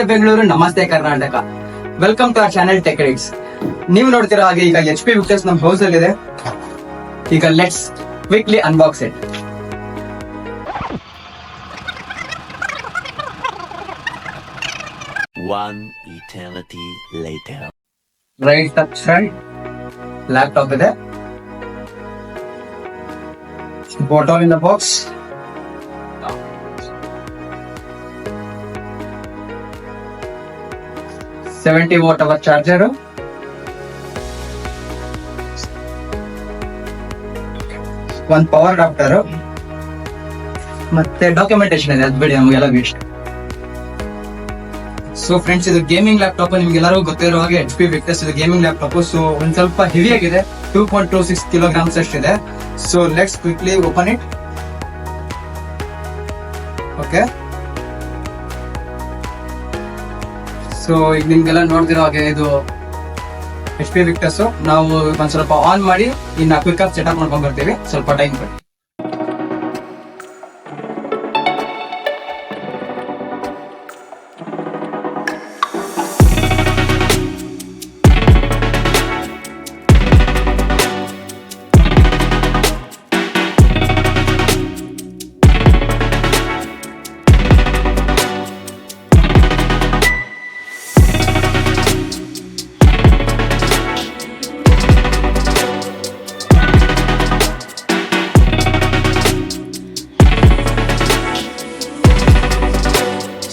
ನಮಸ್ತೆ ಬೆಂಗಳೂರು, ನಮಸ್ತೆ Karnataka. Welcome to our channel Tech Rights. ನೀವು ನೋಡ್ತಿರೋ ಹಾಗೆ ಈಗ HP ವಿಕ್ಟರ್ಸ್ ನಮ್ಮ ಹೌಸ್ ಅಲ್ಲಿ ಇದೆ. ಈಗ let's quickly unbox it. One eternity later. Right side laptop ಇದೆ. Bottle in the box. $70 our charger, ಒಂದು ಪವರ್ ಅಡಾಪ್ಟರ್, ಮತ್ತೆ ಡಾಕ್ಯುಮೆಂಟೇಶನ್ ಇದೆ. ಅದು ಬಿಡಿ, ನಮಗೆಲ್ಲ ವೇಸ್ಟ್. ಸೊ ಫ್ರೆಂಡ್ಸ್, ಇದು ಗೇಮಿಂಗ್ ಲ್ಯಾಪ್ಟಾಪ್. ನಿಮ್ಗೆ ಎಲ್ಲರಿಗೂ ಗೊತ್ತಿರೋ ಹಾಗೆ HP ವಿಕ್ಟರ್ಸ್ ಇದು ಗೇಮಿಂಗ್ ಲ್ಯಾಪ್ಟಾಪ್. ಸೊ ಒಂದ್ ಸ್ವಲ್ಪ ಹೆವಿ ಆಗಿದೆ, 2.26 kilograms ಅಷ್ಟಿದೆ. So let's quickly open it. Okay, so ಈಗ ನಿಮ್ಗೆಲ್ಲ ನೋಡ್ತಿರೋ ಹಾಗೆ ಇದು HP ವಿಕ್ಟರ್ಸ್. ನಾವು ಒಂದ್ ಸ್ವಲ್ಪ ಆನ್ ಮಾಡಿ ಇನ್ನ ಕ್ವಿಕ್ ಆಗಿ ಸೆಟಪ್ ಮಾಡ್ಕೊಂಡ್ ಬರ್ತೀವಿ. ಸ್ವಲ್ಪ ಟೈಮ್ ಕೊಡಿ.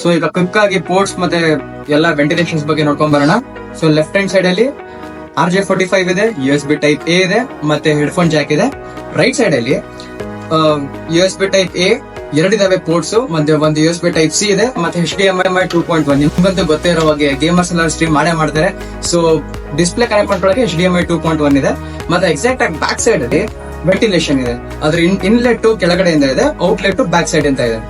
ಸೊ ಈಗ ಕ್ವಿಕ್ ಆಗಿ ಪೋರ್ಟ್ಸ್ ಮತ್ತೆ ಎಲ್ಲ ವೆಂಟಿಲೇಷನ್ಸ್ ಬಗ್ಗೆ ನೋಡ್ಕೊಂಡ್ ಬರೋಣ. ಸೊ ಲೆಫ್ಟ್ ಹ್ಯಾಂಡ್ ಸೈಡ್ ಅಲ್ಲಿ RJ45 ಇದೆ, USB ಟೈಪ್ A ಇದೆ, ಮತ್ತೆ ಹೆಡ್ಫೋನ್ ಜಾಕ್ ಇದೆ. ರೈಟ್ ಸೈಡ್ ಅಲ್ಲಿ USB ಟೈಪ್ A ಎರಡಿದಾವೆ ಪೋರ್ಟ್ಸ್, ಮತ್ತೆ ಒಂದು USB ಟೈಪ್ C ಇದೆ, ಮತ್ತೆ HDMI 2.1. ನಿಮ್ಗಂತೂ ಗೊತ್ತೇ ಇರೋ ಹಾಗೆ ಗೇಮರ್ಸ್ ಎಲ್ಲ ಸ್ಟ್ರೀಮ್ ಮಾಡೇ ಮಾಡ್ತಾರೆ. ಸೊ ಡಿಸ್ಪ್ಲೇ ಕನೆಕ್ಟ್ ಮಾಡ್ಕೊಳ್ಳೋಕೆ HDMI 2.1 ಇದೆ. ಮತ್ತೆ ಎಕ್ಸಾಕ್ಟ್ ಆಗಿ ಬ್ಯಾಕ್ ಸೈಡ್ ಅಲ್ಲಿ ವೆಂಟಿಲೇಷನ್ ಇದೆ. ಅದ್ರ ಇನ್ಲೆಟ್ ಕೆಳಗಡೆಯಿಂದ ಇದೆ, ಔಟ್ಲೆಟ್ ಬ್ಯಾಕ್ ಸೈಡ್ ಅಂತ ಇದೆ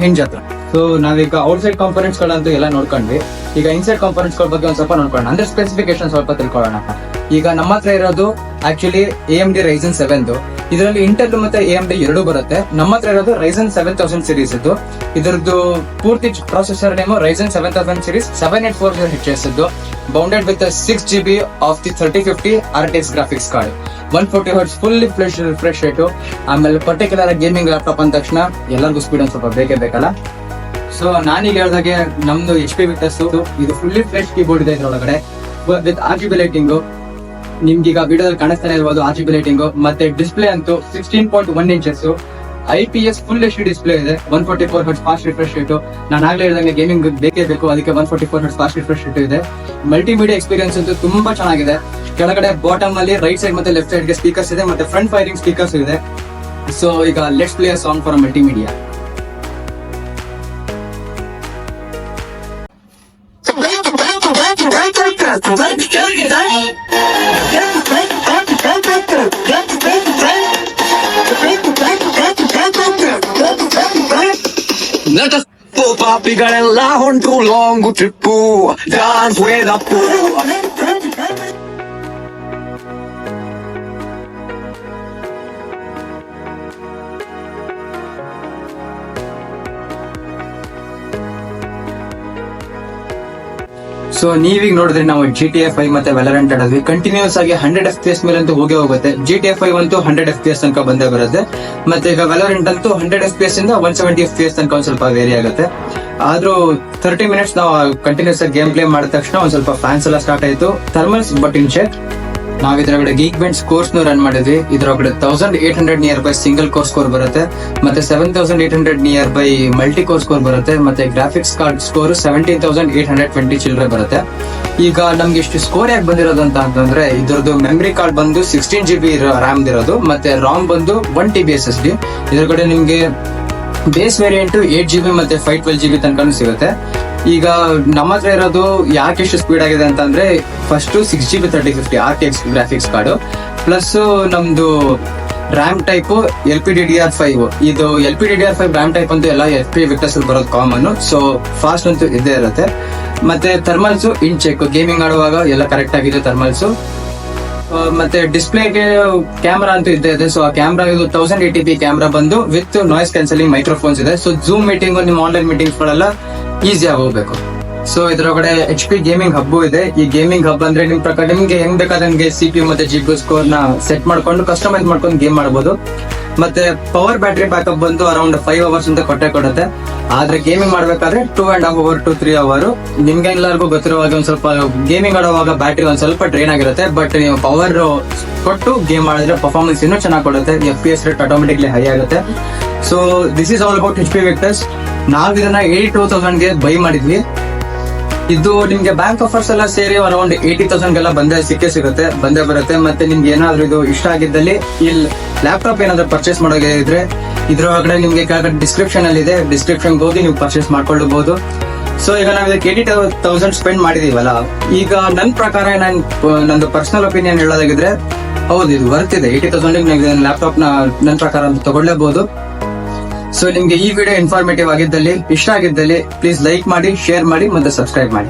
ಹಿಂಜ್ ಹತ್ರ. ಸೊ ನಾವೀಗ ಔಟ್ ಸೈಡ್ ಕಾಂಪೋನೆಂಟ್ಸ್ ಗಳಂತೂ ಎಲ್ಲ ನೋಡ್ಕೊಂಡ್ವಿ. ಈಗ ಇನ್ಸೈಡ್ ಕಾಂಪೋನೆಂಟ್ಸ್ ಗಳ ಬಗ್ಗೆ ಒಂದ್ ಸ್ವಲ್ಪ ನೋಡ್ಕೊಳ್ಳೋಣ, ಅಂದ್ರೆ ಸ್ಪೆಸಿಫಿಕೇಶನ್ ಸ್ವಲ್ಪ ತಿಳ್ಕೊಳ್ಳೋಣ. ಈಗ ನಮ್ಮ ಹತ್ರ ಇರೋದು ಆಕ್ಚುಲಿ AMD Ryzen 7. ಇದರಲ್ಲಿ ಇಂಟೆಲ್ ಮತ್ತೆ AMD ಎರಡೂ ಬರುತ್ತೆ. ನಮ್ಮ ಹತ್ರ ಇರೋದು Ryzen 7000 ಸೀರೀಸ್ ಇದ್ದು. ಇದರದ್ದು ಪೂರ್ತಿ processor name Ryzen 7000 series 7840HS ಇದ್ದು, bounded with 6GB of the 3050 RTX graphics card, 140 Hz fully refresh rate. ಆಮೇಲೆ ಪರ್ಟಿಕ್ಯುಲರ್ ಗೇಮಿಂಗ್ ಲ್ಯಾಪ್ಟಾಪ್ ಅಂದ ತಕ್ಷಣ ಎಲ್ಲರಿಗೂ ಸ್ಪೀಡ್ ಒಂದ್ ಸ್ವಲ್ಪ ಬೇಕೇ ಬೇಕಲ್ಲ. ಸೊ ನಾನೀಗ ಹೇಳ್ದಾಗೆ ನಮ್ದು HP ವಿಕ್ಟರ್ಸ್ ಇದು ಫುಲ್ಲಿ ಫ್ರೆಶ್ ಕೀಬೋರ್ಡ್ ಇದೆ ಇದ್ರೊಳಗಡೆ, ವಿತ್ RGB ಲೈಟಿಂಗ್. ನಿಮ್ಗೀಗ ವಿಡಿಯೋದಲ್ಲಿ ಕಾಣಿಸ್ತಾನೆ ಇರ್ಬೋದು RGB ಲೈಟಿಂಗ್. ಮತ್ತೆ ಡಿಸ್ಪ್ಲೇ ಅಂತೂ 16.1 inches IPS full HD display ಇದೆ, 144 Hz ಫಾಸ್ಟ್ ರಿಫ್ರೆಶ್ ರೇಟ್. ನಾನು ಆಗ್ಲೇ ಹೇಳ್ದಂಗೆ ಗೇಮಿಂಗ್ ಬೇಕೇ ಬೇಕು, ಅದಕ್ಕೆ 144 Hz ಫಾಸ್ಟ್ ರಿಫ್ರೆಶ್ ರೇಟ್ ಇದೆ. ಮಲ್ಟಿಮೀಡಿಯಾ ಎಕ್ಸ್ಪೀರಿಯನ್ಸ್ ಅಂತೂ ತುಂಬಾ ಚೆನ್ನಾಗಿದೆ. ಕೆಳಗಡೆ ಬಾಟಮ್ ಅಲ್ಲಿ ರೈಟ್ ಸೈಡ್ ಮತ್ತೆ ಲೆಫ್ಟ್ ಸೈಡ್ ಗೆ ಸ್ಪೀಕರ್ಸ್ ಇದೆ, ಮತ್ತೆ ಫ್ರಂಟ್ ಫೈರಿಂಗ್ ಸ್ಪೀಕರ್ಸ್ ಇದೆ. ಸೊ ಈಗ let's play a song for multimedia. ಪಾಪಿಗಳೆಲ್ಲ ಹೊಂಟು ಲಾಂಗ್ ಟ್ರಿಪ್ಪು, ಡಾನ್ಸ್ ವೇದ ಅಪ್ಪು. ಸೊ ನೀವೀಗ ನೋಡಿದ್ರೆ ನಾವು GTA 5 ಮತ್ತೆ ವ್ಯಾಲರೆಂಟ್ ಆಡಿದ್ವಿ. ಕಂಟಿನ್ಯೂಸ್ ಆಗಿ 100 FPS ಮೇಲೆ ಅಂತೂ ಹೋಗೇ ಹೋಗುತ್ತೆ. GTA 5 ಅಂತೂ 100 FPS ತನಕ ಬಂದೇ ಬರುತ್ತೆ. ಮತ್ತೆ ಈಗ ವ್ಯಾಲರೆಂಟ್ ಅಂತೂ 100 FPS ಇಂದ 170 FPS ತನಕ ಒಂದ್ ಸ್ವಲ್ಪ ವೇರಿ ಆಗುತ್ತೆ. ಆದ್ರೂ 30 minutes ನಾವು ಕಂಟಿನ್ಯೂಸ್ ಆಗಿ ಗೇಮ್ ಪ್ಲೇ ಮಾಡಿದ ತಕ್ಷಣ ಒಂದ್ ಸ್ವಲ್ಪ ಫ್ಯಾನ್ಸ್ ಎಲ್ಲ ಸ್ಟಾರ್ಟ್ ಆಯ್ತು. Thermals but in check. ನಾವ್ ಇದ್ರೊಳಗಡೆ Geekbench ಕೋರ್ಸ್ ನ ರನ್ ಮಾಡಿದ್ವಿ. ಇದ್ರೊಳಗಡೆ 1800 near by single core score ಬರುತ್ತೆ, ಮತ್ತೆ 7800 near by multi core score ಬರುತ್ತೆ, ಮತ್ತೆ ಗ್ರಾಫಿಕ್ಸ್ ಕಾರ್ಡ್ ಸ್ಕೋರ್ 17820 ಚಿಲ್ಲರೆ ಬರುತ್ತೆ. ಈಗ ನಮ್ಗೆ ಇಷ್ಟು ಸ್ಕೋರ್ ಯಾಕೆ ಬಂದಿರೋದು ಅಂತಂದ್ರೆ, ಇದ್ರದ್ದು ಮೆಮರಿ ಕಾರ್ಡ್ ಬಂದು 16GB RAM ಇರೋದು, ಮತ್ತೆ ರಾಮ್ ಬಂದು 1TB SSD. ಇದ್ರಗಡೆ ನಿಮ್ಗೆ ಬೇಸ್ ವೇರಿಯಂಟ್ 8GB ಮತ್ತೆ 512GB ತನಕ ಸಿಗುತ್ತೆ. ಈಗ ನಮ್ಮ ಹತ್ರ ಇರೋದು ಯಾಕೆ ಎಷ್ಟು ಸ್ಪೀಡ್ ಆಗಿದೆ ಅಂತಂದ್ರೆ, first 6GB 3050 RTX graphics card, plus ನಮ್ದು ರ್ಯಾಮ್ ಟೈಪ್ LPDDR5. ಇದು LPDDR5 ರ್ಯಾಮ್ ಟೈಪ್ ಅಂತೂ ಎಲ್ಲ HP ವಿಕ್ಟರ್ಸ್ ಬರೋದು ಕಾಮನ್. ಸೊ ಫಾಸ್ಟ್ ಅಂತೂ ಇದ್ದೇ ಇರುತ್ತೆ. ಮತ್ತೆ ಥರ್ಮಲ್ಸ್ ಇನ್ ಚೆಕ್, ಗೇಮಿಂಗ್ ಆಡುವಾಗ ಎಲ್ಲ ಕರೆಕ್ಟ್ ಆಗಿದೆ ಥರ್ಮಲ್ಸ್. ಮತ್ತೆ ಡಿಸ್ಪ್ಲೇಗೆ ಕ್ಯಾಮ್ರಾ ಅಂತೂ ಇದ್ದೇ ಇದೆ. ಸೊ ಆ ಕ್ಯಾಮ್ರಾ ಇದು 1080p ಕ್ಯಾಮ್ರಾ ಬಂದು ವಿತ್ ನಾಯ್ಸ್ ಕ್ಯಾನ್ಸಲಿಂಗ್ ಮೈಕ್ರೋಫೋನ್ಸ್ ಇದೆ. ಸೊ ಜೂಮ್ ಮೀಟಿಂಗ್, ನಿಮ್ಮ ಆನ್ಲೈನ್ ಮೀಟಿಂಗ್ಸ್ ಗಳೆಲ್ಲ ಈಸಿ ಆಗಿ ಹೋಗ್ಬೇಕು. ಸೊ ಇದ್ರೊಳಗಡೆ HP ಗೇಮಿಂಗ್ ಹಬ್ ಇದೆ. ಈ ಗೇಮಿಂಗ್ ಹಬ್ ಅಂದ್ರೆ ನಿಮ್ ಪ್ರಕಾರ ನಿಮ್ಗೆ ಹೆಂಗ್ ಬೇಕಾದಂಗೆ CPU ಮತ್ತೆ GPU ಸ್ಕೋರ್ ನ ಸೆಟ್ ಮಾಡ್ಕೊಂಡು ಕಸ್ಟಮೈಸ್ ಮಾಡ್ಕೊಂಡು ಗೇಮ್ ಮಾಡಬಹುದು. ಮತ್ತೆ ಪವರ್ ಬ್ಯಾಟರಿ ಬ್ಯಾಕಪ್ ಬಂದು ಅರೌಂಡ್ 5 ಅವರ್ಸ್ ಅಂತ ಕೊಡುತ್ತೆ. ಆದ್ರೆ ಗೇಮಿಂಗ್ ಮಾಡ್ಬೇಕಾದ್ರೆ 2.5 ಅವರ್ to 3 ಅವರ್. ನಿಮ್ಗೆ ಎಲ್ಲರಿಗೂ ಗೊತ್ತಿರುವಾಗ ಒಂದ್ ಸ್ವಲ್ಪ ಗೇಮಿಂಗ್ ಆಡುವಾಗ ಬ್ಯಾಟರಿ ಒಂದ್ ಸ್ವಲ್ಪ ಡ್ರೈನ್ ಆಗಿರುತ್ತೆ. ಬಟ್ ನೀವು ಪವರ್ ಕೊಟ್ಟು ಗೇಮ್ ಮಾಡಿದ್ರೆ ಪರ್ಫಾರ್ಮೆನ್ಸ್ ಇನ್ನೂ ಚೆನ್ನಾಗಿ ಕೊಡುತ್ತೆ. FPS ರೇಟ್ ಆಟೋಮೆಟಿಕ್ಲಿ ಹೈ ಆಗುತ್ತೆ. So this is all about HP Victus. ನಾವ್ ಇದನ್ನ 82,000 ಗೆ ಬೈ ಮಾಡಿದ್ವಿ. ಇದು ನಿಮ್ಗೆ ಬ್ಯಾಂಕ್ ಆಫರ್ಸ್ ಎಲ್ಲ ಸೇರಿ ಅರೌಂಡ್ 80,000 ಗೆಲ್ಲ ಬಂದೇ ಬರುತ್ತೆ. ಮತ್ತೆ ನಿಮ್ಗೆ ಏನಾದ್ರು ಇದು ಇಷ್ಟ ಆಗಿದ್ದಲ್ಲಿ ಇಲ್ಲಿ ಲ್ಯಾಪ್ಟಾಪ್ ಏನಾದ್ರು ಪರ್ಚೇಸ್ ಮಾಡೋಕೆ ಇದ್ರೆ ಇದ್ರೊಳಗಡೆ ನಿಮ್ಗೆ ಡಿಸ್ಕ್ರಿಪ್ಷನ್ ಅಲ್ಲಿ ಇದೆ, ಡಿಸ್ಕ್ರಿಪ್ಷನ್ ಹೋಗಿ ನೀವು ಪರ್ಚೇಸ್ ಮಾಡ್ಕೊಳ್ಳಬಹುದು. ಸೊ ಈಗ ನಾವು ಇದಕ್ಕೆ 80,000 ಸ್ಪೆಂಡ್ ಮಾಡಿದೀವಲ್ಲ, ಈಗ ನನ್ನ ಪ್ರಕಾರ ನಂದು ಪರ್ಸನಲ್ ಒಪಿನಿಯನ್ ಹೇಳೋದಾಗಿದ್ರೆ ಹೌದು ಇದು ವರ್ತ್ ಇದೆ. 80,000 ಲ್ಯಾಪ್ಟಾಪ್ ನನ್ನ ಪ್ರಕಾರ ತಗೊಳ್ಳೇಬಹುದು. ಸೊ ನಿಮ್ಗೆ ಈ ವಿಡಿಯೋ ಇನ್ಫಾರ್ಮೇಟಿವ್ ಆಗಿದ್ದಲ್ಲಿ, ಇಷ್ಟ ಆಗಿದ್ದಲ್ಲಿ ಪ್ಲೀಸ್ ಲೈಕ್ ಮಾಡಿ, ಶೇರ್ ಮಾಡಿ ಮತ್ತೆ ಸಬ್ಸ್ಕ್ರೈಬ್ ಮಾಡಿ.